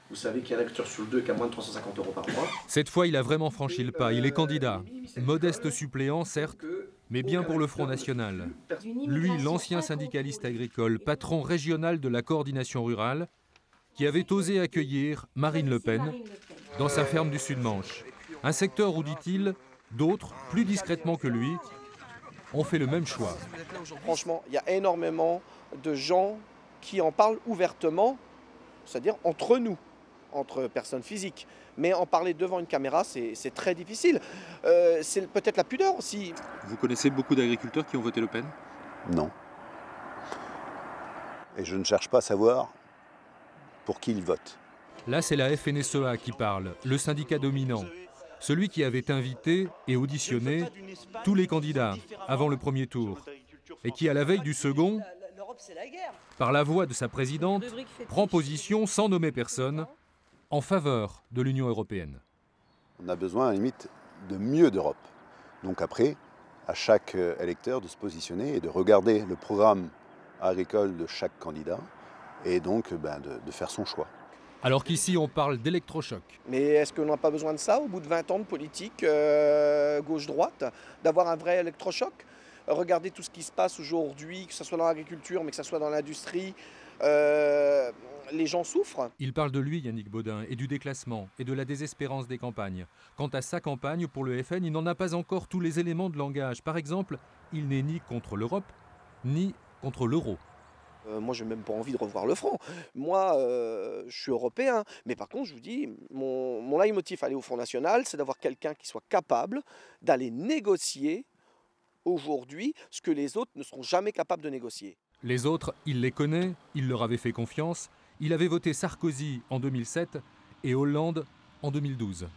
Vous savez qu'il y a un agriculteur sur le 2 qui a moins de 350 € par mois. Cette fois, il a vraiment franchi le pas. Il est candidat. Modeste suppléant, certes, mais bien pour le Front National. Lui, l'ancien syndicaliste agricole, patron régional de la coordination rurale, qui avait osé accueillir Marine Le Pen dans sa ferme du Sud-Manche. Un secteur où, dit-il, d'autres, plus discrètement que lui, ont fait le même choix. Franchement, il y a énormément de gens qui en parlent ouvertement, c'est-à-dire entre nous, entre personnes physiques. Mais en parler devant une caméra, c'est très difficile. C'est peut-être la pudeur aussi. Vous connaissez beaucoup d'agriculteurs qui ont voté Le Pen? Non. Et je ne cherche pas à savoir pour qui ils votent. Là, c'est la FNSEA qui parle, le syndicat dominant. Celui qui avait invité et auditionné tous les candidats avant le premier tour. Et qui, à la veille du second, par la voix de sa présidente, prend position, sans nommer personne, en faveur de l'Union européenne. On a besoin, à la limite, de mieux d'Europe. Donc après, à chaque électeur de se positionner et de regarder le programme agricole de chaque candidat et donc de faire son choix. Alors qu'ici, on parle d'électrochoc. Mais est-ce qu'on n'a pas besoin de ça au bout de 20 ans de politique gauche-droite, d'avoir un vrai électrochoc? Regardez tout ce qui se passe aujourd'hui, que ce soit dans l'agriculture, mais que ce soit dans l'industrie. Les gens souffrent. Il parle de lui, Yannick Bodin, et du déclassement, et de la désespérance des campagnes. Quant à sa campagne, pour le FN, il n'en a pas encore tous les éléments de langage. Par exemple, il n'est ni contre l'Europe, ni contre l'euro. Moi, je n'ai même pas envie de revoir le franc. Moi, je suis européen. Mais par contre, je vous dis, mon leitmotiv à aller au Front National, c'est d'avoir quelqu'un qui soit capable d'aller négocier aujourd'hui ce que les autres ne seront jamais capables de négocier. Les autres, il les connaît, il leur avait fait confiance. Il avait voté Sarkozy en 2007 et Hollande en 2012.